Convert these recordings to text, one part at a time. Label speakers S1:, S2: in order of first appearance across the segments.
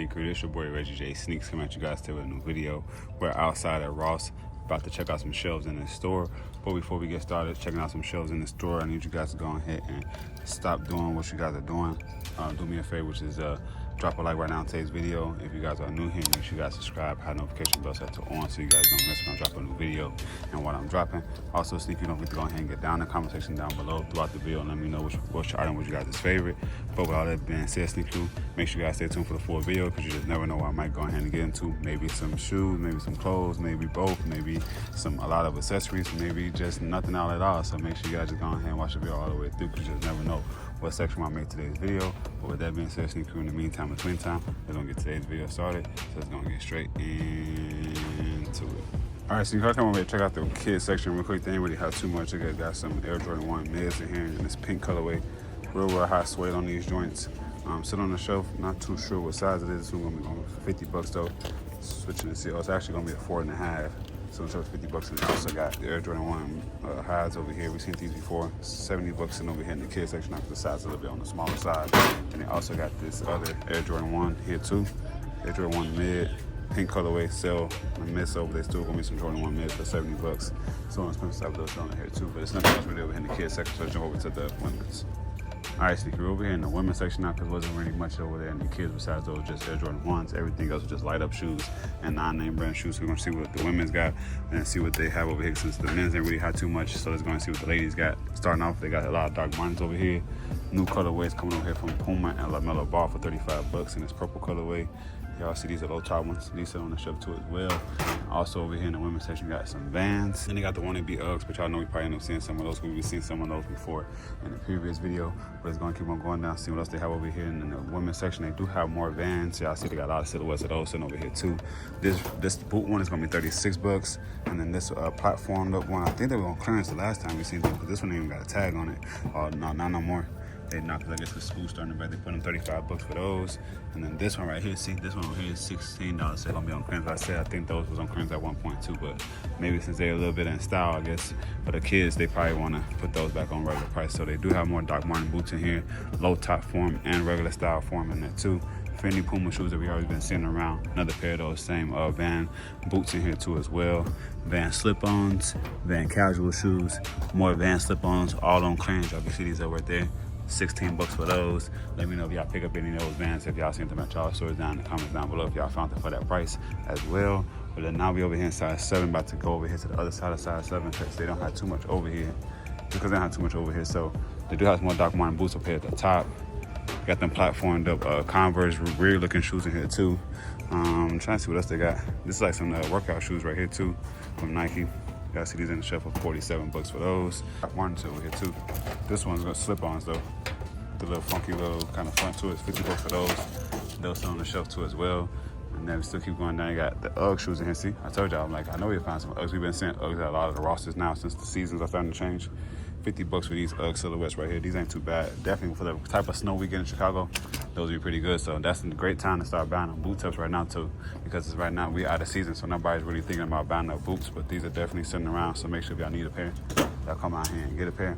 S1: Sneak Crew. This your boy ReggieJaySneakz coming at you guys today with a new video. We're outside at Ross, about to check out some shelves in the store. But before we get started checking out some shelves in the store, I need you guys to go ahead and stop doing what you guys are doing. Do me a favor, which is drop a like right now on today's video. If you guys are new here, make sure you guys subscribe, have notification bell set to on so you guys don't miss when I drop a new video and what I'm dropping. Also, Sneak, you don't forget to go ahead and get down in the comment section down below throughout the video and let me know which item was you guys' favorite. But with all that being said, Sneak Crew, make sure you guys stay tuned for the full video because you just never know what I might go ahead and get into. Maybe some shoes, maybe some clothes, maybe both, maybe a lot of accessories, maybe just nothing out at all. So make sure you guys just go ahead and watch the video all the way through because you just never know what section I make today's video. But with that being said, Sneak Crew, in the meantime, between time, we're gonna get today's video started. So let's gonna get straight into it. All right, so you gotta come over here and check out the kids section real quick. They ain't really have too much. They got some Air Jordan 1 mids in here in this pink colorway. Real high suede on these joints. Sit on the shelf, not too sure what size it is. This one's gonna be going for 50 bucks though. Switching to see, it's actually gonna be a 4.5. So it's 50 bucks, and also got the Air Jordan 1 highs over here. We've seen these before, 70 bucks, and over here in the kids section, the size a little bit on the smaller side. And they also got this other Air Jordan 1 here too. Air Jordan 1 mid, pink colorway, sell and miss over. They still gonna be some Jordan 1 mids for 70 bucks. So on expensive stuff those on here too, but it's nothing else really over here in the kids section. So let's jump over to the women's. All right, so we're over here in the women's section now because there wasn't really much over there in the kids besides those just Air Jordan 1s. Everything else was just light up shoes and non-name brand shoes. So we're gonna see what the women's got and see what they have over here since the men's didn't really have too much. So let's go and see what the ladies got. Starting off, they got a lot of dark martins over here. New colorways coming over here from Puma and LaMelo Ball for 35 bucks in this purple colorway. Y'all see these are low top ones. These are on the shelf too as well. Also over here in the women's section, we got some Vans. And they got the one be Uggs, but y'all know we probably end up seeing some of those. We've seen some of those before in the previous video. But it's gonna keep on going down, see what else they have over here in the women's section. They do have more Vans. Y'all see they got a lot of silhouettes of those sitting over here too. This boot one is gonna be 36 bucks. And then this platformed up one, I think they were on clearance the last time we seen them, because this one ain't even got a tag on it. Oh, no, not no more. They knocked, I guess, the school starting back. They put them 35 bucks for those. And then this one right here, see, this one over here is $16. So gonna be on clearance. Like I said, I think those was on clearance at one point too, but maybe since they're a little bit in style, I guess, for the kids, they probably wanna put those back on regular price. So they do have more Doc Martin boots in here, low top form and regular style form in there too. Fendi Puma shoes that we already been seeing around. Another pair of those same Van boots in here too as well. Van slip-ons, Van casual shoes, more Van slip-ons, all on clearance. Y'all can see these over right there. 16 bucks for those. Let me know if y'all pick up any of those Vans, if y'all seen them at y'all stores down in the comments down below, if y'all found them for that price as well. But then now we over here in size 7, about to go over here to the other side of size 7 because they don't have too much over here. So they do have some more Doc Martin boots up here at the top. Got them platformed up Converse weird looking shoes in here too. I'm trying to see what else they got. This is like some workout shoes right here too from Nike. You guys see these in the shelf for 47 bucks for those. Doc Martens over here too. This one's got slip-ons though. The little funky little kind of front to it. 50 bucks for those. Those are on the shelf too as well. And then we still keep going down. You got the UGG shoes in here. See, I told y'all, I'm like, I know you'll find some UGGs. We've been seeing UGGs at a lot of the rosters now since the seasons are starting to change. 50 bucks for these UGG silhouettes right here. These ain't too bad. Definitely for the type of snow we get in Chicago, those would be pretty good. So that's a great time to start buying them boot tops right now too, because it's right now we out of season, so nobody's really thinking about buying up boots. But these are definitely sitting around. So make sure if y'all need a pair, y'all come out here and get a pair.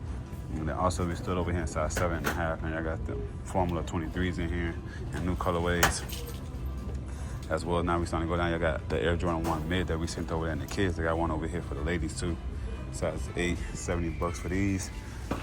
S1: And then also we stood over here in size 7.5, and y'all got the Formula 23s in here and new colorways as well. Now we starting to go down. Y'all got the Air Jordan 1 mid that we sent over there in the kids. They got one over here for the ladies too. Size 8, 70 bucks for these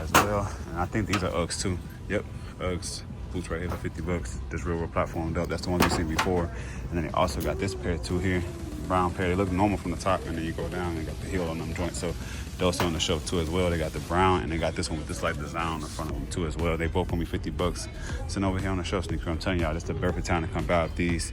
S1: as well. And I think these are Uggs too. Yep, Uggs boots right here for 50 bucks. This real platformed up. That's the ones we've seen before. And then they also got this pair too here. Brown pair. They look normal from the top, and then you go down and they got the heel on them joints. So those are on the shelf too as well. They got the brown, and they got this one with this like design on the front of them too as well. They both gonna be 50 bucks. Sitting over here on the shelf, Sneak Crew. I'm telling y'all, this is the perfect time to come buy these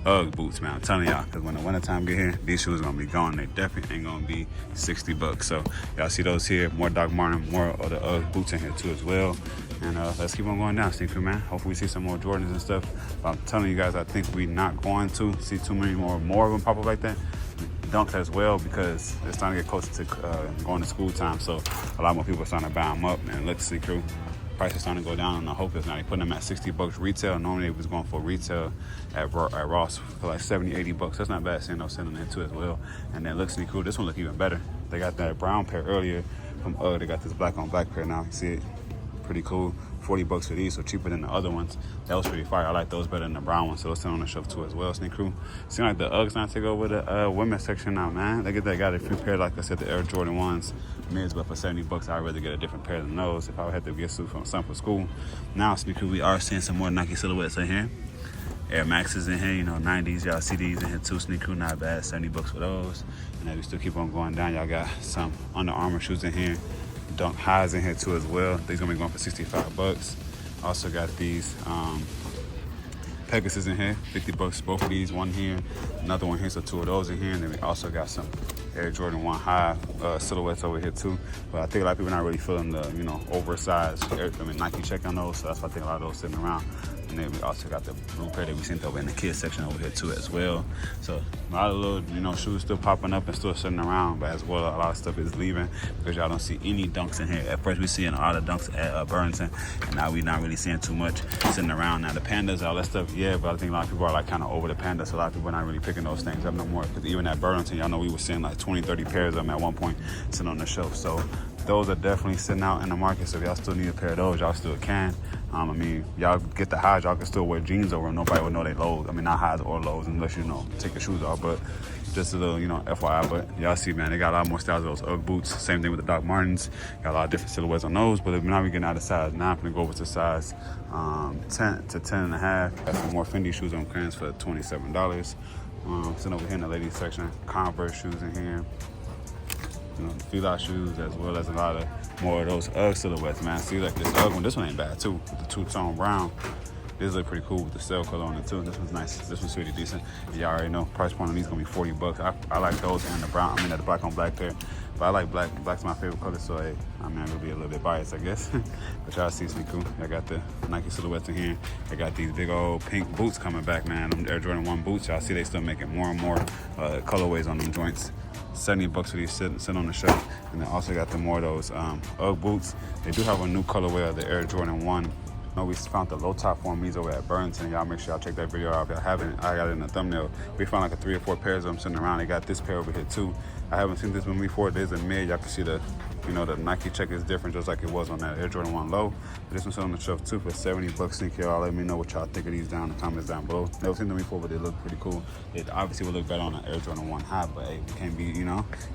S1: UGG boots, man. I'm telling y'all, because when the winter time get here, these shoes are gonna be gone. They definitely ain't gonna be 60 bucks. So y'all see those here, more Doc Martin, more of the UGG boots in here too as well. And let's keep on going down, Sneak Crew, man. Hopefully we see some more Jordans and stuff. But I'm telling you guys, I think we're not going to see too many more of them pop up like that. Dunks as well, because it's starting to get closer to going to school time. So a lot more people are starting to buy them up. And let's see, crew, prices starting to go down, and I hope it's not. They putting them at 60 bucks retail. Normally it was going for retail at Ross for like 70, 80 bucks. That's not bad seeing those sitting there too as well. And then looks cool. This one look even better. They got that brown pair earlier from UGG. They got this black on black pair now. You see it? Pretty cool. 40 bucks for these, so cheaper than the other ones. That was pretty fire. I like those better than the brown ones, so those sit on the shelf too as well. Sneak Crew. Seems like the Uggs now take over the women's section now, man. They got a few pairs, like I said, the Air Jordan 1s, mids, but for 70 bucks, I'd rather get a different pair than those if I would have to get some for school. Now, Sneak Crew, we are seeing some more Nike silhouettes in here. Air Maxes in here, 90s, y'all see these in here too. Sneak Crew, not bad, 70 bucks for those. And then we still keep on going down. Y'all got some Under Armour shoes in here. Dunk highs in here too as well. These gonna be going for 65 bucks. Also got these Pegasus in here, 50 bucks. Both of these, one here, another one here, so two of those in here. And then we also got some Air Jordan 1 high silhouettes over here too. But I think a lot of people are not really feeling the, oversized Nike check on those. So that's why I think a lot of those sitting around. And then we also got the blue pair that we sent over in the kids section over here too as well. So a lot of little, shoes still popping up and still sitting around, but as well, a lot of stuff is leaving because y'all don't see any dunks in here. At first we seeing a lot of dunks at Burlington, and now we not really seeing too much sitting around. Now the Pandas, all that stuff, yeah, but I think a lot of people are like kind of over the Pandas. So a lot of people are not really picking those things up no more, because even at Burlington, y'all know we were seeing like 20, 30 pairs of them at one point sitting on the shelf. So those are definitely sitting out in the market. So if y'all still need a pair of those, y'all still can. Y'all get the highs, y'all can still wear jeans over them. Nobody would know they lows. Not highs or lows unless take your shoes off. But just a little, FYI. But y'all see, man, they got a lot more styles of those Ugg boots. Same thing with the Doc Martens. Got a lot of different silhouettes on those. But now we're getting out of size 9. I'm gonna go over to size 10 to 10 and a half. Got some more Fendi shoes on clearance for $27. Sitting over here in the ladies section, Converse shoes in here. Fila shoes, as well as a lot of more of those Ugg silhouettes, man. See, like this Ugg one, this one ain't bad too, with the two-tone brown. This look pretty cool with the cell color on it too. This one's nice. This one's pretty decent. Y'all already know price point on these gonna be 40 bucks. I like those and the brown. The black on black pair. But I like black. Black's my favorite color, so hey, I'm gonna be a little bit biased, I guess. But y'all see Sneak Crew. I got the Nike silhouettes in here. I got these big old pink boots coming back, man. Them Air Jordan 1 boots. Y'all see they still making more and more colorways on them joints. 70 bucks for these sitting on the shelf. And then also got the more of those Ugg boots. They do have a new colorway of the Air Jordan 1. We found the low top form these over at Burlington. Y'all make sure y'all check that video out if y'all haven't. I got it in the thumbnail. We found like 3 or 4 pairs of them sitting around. They got this pair over here too. I haven't seen this one before. There's a mid. Y'all can see the the Nike check is different, just like it was on that Air Jordan 1 low. But this one's on the shelf too for 70 bucks. Sneak, y'all let me know what y'all think of these down in the comments down below. Never seen them before, but they look pretty cool. It obviously would look better on an Air Jordan 1 high, but hey, we can't be,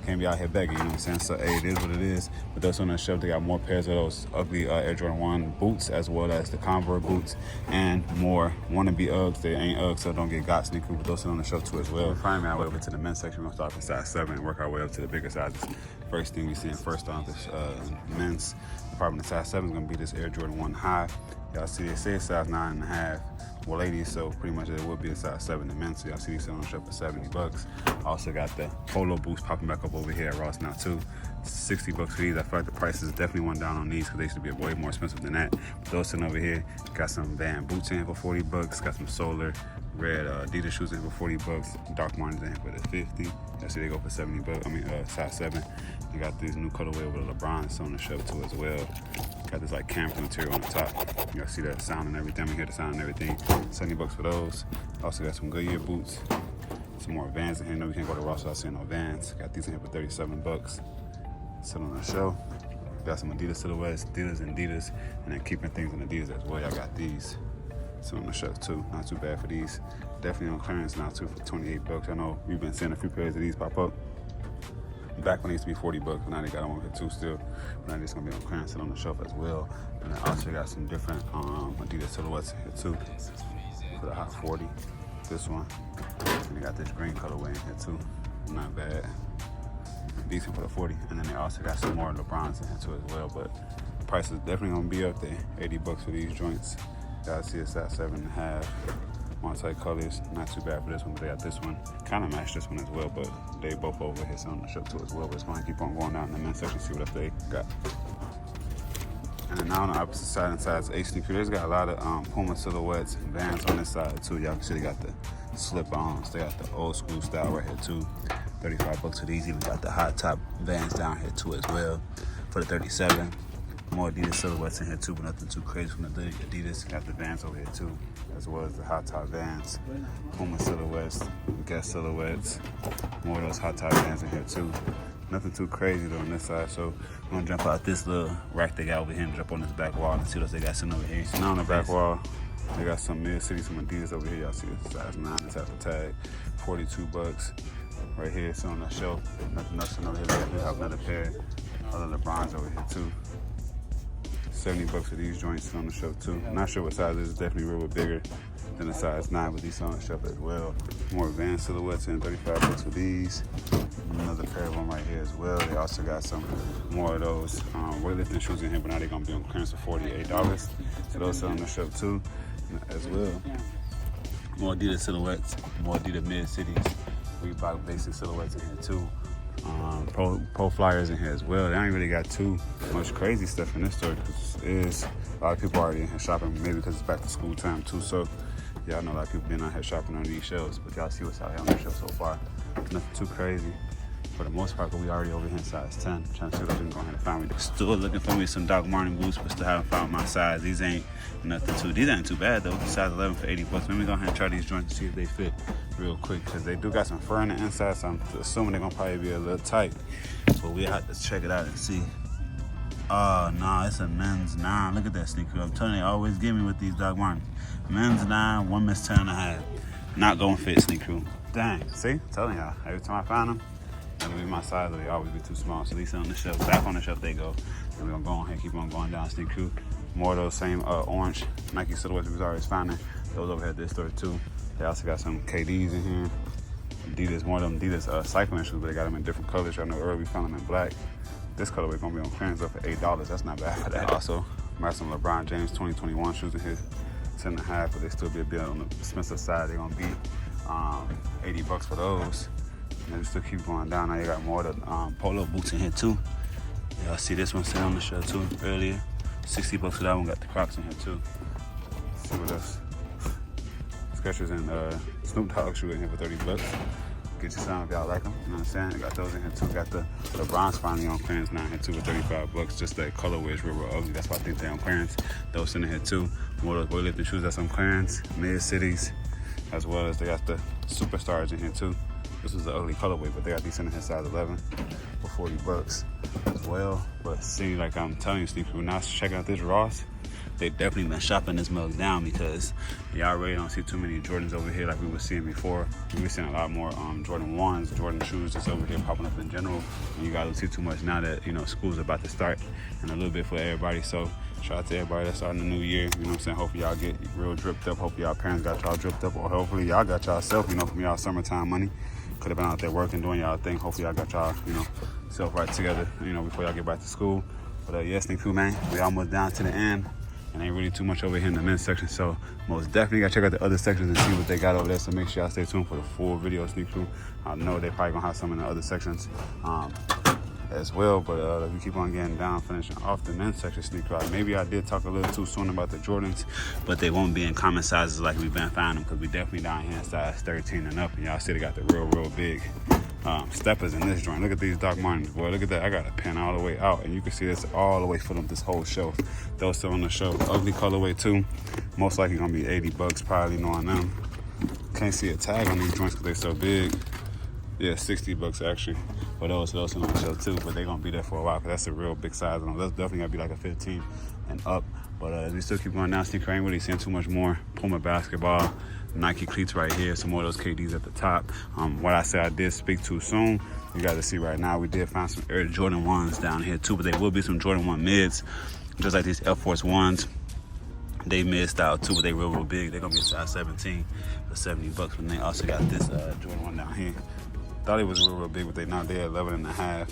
S1: can't be out here begging, what I'm saying? So hey, it is what it is. But those on the shelf, they got more pairs of those ugly Air Jordan 1 boots, as well as the Converse boots, and more wannabe Uggs. They ain't Uggs, so don't get got, Sneak. But those on the shelf too as well. Finally, our way over to the men's section. We're gonna start from size 7 and work our way up to the bigger sizes. First thing we see first on this men's department of size 7 is gonna be this Air Jordan 1 high. Y'all see it says size 9.5. Well, ladies, so pretty much it will be a size 7 in men's. So y'all see these on the shelf for 70 bucks. Also got the polo boots popping back up over here at Ross now too. 60 bucks for these. I feel like the prices definitely went down on these because they used to be way more expensive than that. But those sitting over here, got some Van boots in for 40 bucks. Got some Solar red Adidas shoes in for 40 bucks. Doc Martens in for the 50. Y'all see they go for 70 bucks. Size 7. They got these new colorway over the LeBrons on the shelf too as well. Got this like camphor material on the top. Y'all see that sound and everything. We hear the sound and everything. 70 bucks for those. Also got some Goodyear boots. Some more Vans in here. No, we can't go to Ross without seeing no Vans. Got these in here for 37 bucks. Sit on the shelf. Got some Adidas silhouettes, Adidas, and then keeping things in Adidas as well. Y'all got these. Sit on the shelf too. Not too bad for these. Definitely on clearance now too for 28 bucks. I know we've been seeing a few pairs of these pop up. Back when they used to be 40 bucks, but now they got them over here too still. But now they're gonna be on clearance and on the shelf as well. And then also got some different Adidas silhouettes here too. For the hot 40. This one. And they got this green colorway in here too. Not bad. Decent for the 40. And then they also got some more LeBrons in here too as well. But the price is definitely gonna be up there. 80 bucks for these joints. Y'all see it's at 7.5. Multi-colors, not too bad for this one, but they got this one. Kind of match this one as well, but they both over here on the shelf too as well. But it's going to keep on going down in the men's section, see what else they got. And then now on the opposite side, in size 8 Sneak Crew, got a lot of Puma silhouettes and Vans on this side too. Y'all can see they got the slip-ons. They got the old school style right here too. 35 bucks for these. We got the hot top Vans down here too as well for the 37. More Adidas silhouettes in here too, but nothing too crazy from the Adidas. Got the Vans over here too, as well as the hot top Vans. Puma silhouettes, Guess silhouettes. More of those hot top Vans in here too. Nothing too crazy though on this side. So I'm gonna jump out this little rack they got over here and jump on this back wall and see what they got sitting over here. So now on the back wall, they got some Mid-City, some Adidas over here. Y'all see it's size 9, it's at the tag, $42. Right here, it's on the shelf. Nothing else over here. They have another pair of LeBrons over here too. $70 for these joints on the shelf too. I'm not sure what size it is. It's definitely a little bit bigger than a size 9, but these on the shelf as well. More advanced silhouettes and $35 for these. Another pair of them right here as well. They also got some more of those weightlifting shoes in here, but now they're gonna be on clearance for $48. So those are on the shelf too as well. More Adidas silhouettes, more Adidas Mid-Cities. Reebok basic silhouettes in here too. Pro flyers in here as well. They ain't really got too much crazy stuff in this store because a lot of people already in here shopping, maybe because it's back to school time too. So y'all know a lot of people been out here shopping on these shelves, but y'all see what's out here on the shelf so far. Nothing too crazy. For the most part, we already over here in size 10. Trying to see what I can go ahead and find me. Still looking for me some Doc Martin boots, but still haven't found my size. These ain't these ain't too bad though. Size 11 for $80. Let me go ahead and try these joints and see if they fit real quick, because they do got some fur on the inside, so I'm assuming they're gonna probably be a little tight. But we have to check it out and see. Oh no, it's a men's 9. Look at that sneaker. I'm telling you, they always give me with these Doc Martin. Men's 9, women's 10.5. Not gonna fit, sneaker. Dang, see? I'm telling y'all, every time I find them, that'll be my size, or they always be too small. So these on the shelf, back on the shelf they go. And we're gonna go on here, keep on going down Sneak Crew. More of those same orange Nike silhouettes we was always finding. Those over here at this store too. They also got some KDs in here. Adidas, more of them Adidas cycling shoes, but they got them in different colors. Y'all know earlier we found them in black. This colorway gonna be on clearance up for $8. That's not bad for that. Also, got some LeBron James 2021 shoes in here. 10.5, but they still be a bit on the expensive side. They're gonna be $80 for those. And we still keep going down. Now you got more of the polo boots in here too. Y'all see this one sitting on the shelf too earlier. $60 for that one. Got the Crocs in here too. Let's see what else. Skechers and Snoop Dogg shoe in here for $30. Get you some if y'all like them. You know what I'm saying? Got those in here too. Got the LeBron's finally on clearance now in here too for $35. Just that colorway is real ugly. That's why I think they're on clearance. Those in here too. More of those weightlifting shoes that's on clearance. Mid-Cities, as well as they got the Superstars in here too. This is the ugly colorway, but they got these in here size 11 for $40 as well. But see, like I'm telling you, Steve, when I was checking out this Ross, they definitely been shopping this mug down, because y'all really don't see too many Jordans over here like we were seeing before. We were seeing a lot more Jordan 1s, Jordan shoes just over here popping up in general. And you guys don't see too much now that, you know, school's about to start, and a little bit for everybody. So shout out to everybody that's starting the new year. You know what I'm saying? Hopefully y'all get real dripped up. Hopefully y'all parents got y'all dripped up, or hopefully y'all got y'all self, you know, from y'all summertime money. Could have been out there working, doing y'all thing. Hopefully y'all got y'all, you know, self right together, you know, before y'all get back to school. But yeah, Sneak Crew, man, we almost down to the end. And ain't really too much over here in the men's section, so most definitely gotta check out the other sections and see what they got over there. So make sure y'all stay tuned for the full video, Sneak Crew. I know they probably gonna have some in the other sections as well, but if we keep on getting down, finishing off the men's section, Sneak Crew. Maybe I did talk a little too soon about the Jordans, but they won't be in common sizes like we've been finding them, because we definitely down here in size 13 and up, and y'all see they got the real big steppers in this joint. Look at these Doc Martens, boy. Look at that. I got a pen all the way out, and you can see this all the way filling up this whole shelf. Those still on the shelf. Ugly colorway too. Most likely gonna be $80, probably, knowing them. Can't see a tag on these joints because they're so big. Yeah, $60 actually. For those on the shelf too, but they're gonna be there for a while, because that's a real big size on them. That's definitely gonna be like a 15 and up. But as we still keep going down, Sneaker, I ain't really seeing too much more. Puma basketball, Nike cleats right here, some more of those KDs at the top. What I said I did speak too soon, you guys see right now, we did find some Air Jordan 1s down here too, but there will be some Jordan 1 mids, just like these Air Force 1s. They mid style too, but they real big. They're gonna be a size 17 for $70. And they also got this Jordan 1 down here. Thought it was real big, but they're 11.5.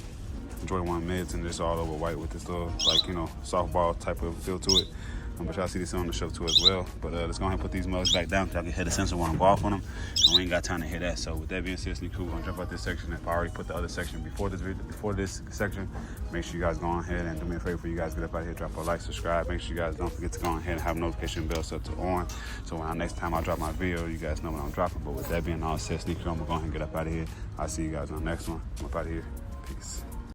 S1: Jordan 1 mids, and just all over white with this little, like, you know, softball type of feel to it. But y'all see this on the shelf too as well. But let's go ahead and put these mugs back down, because I can hear the sensor when I go off on them, and we ain't got time to hear that. So with that being said, Sneak Crew, we're gonna jump out this section. If I already put the other section before this section, make sure you guys go on ahead and do me a favor, for you guys get up out here, drop a like, subscribe. Make sure you guys don't forget to go on ahead and have notification bell set to on, so when next time I drop my video, you guys know when I'm dropping. But with that being all said, Sneak Crew, I'm gonna go ahead and get up out of here. I'll see you guys on the next one. I'm up out of here. Peace.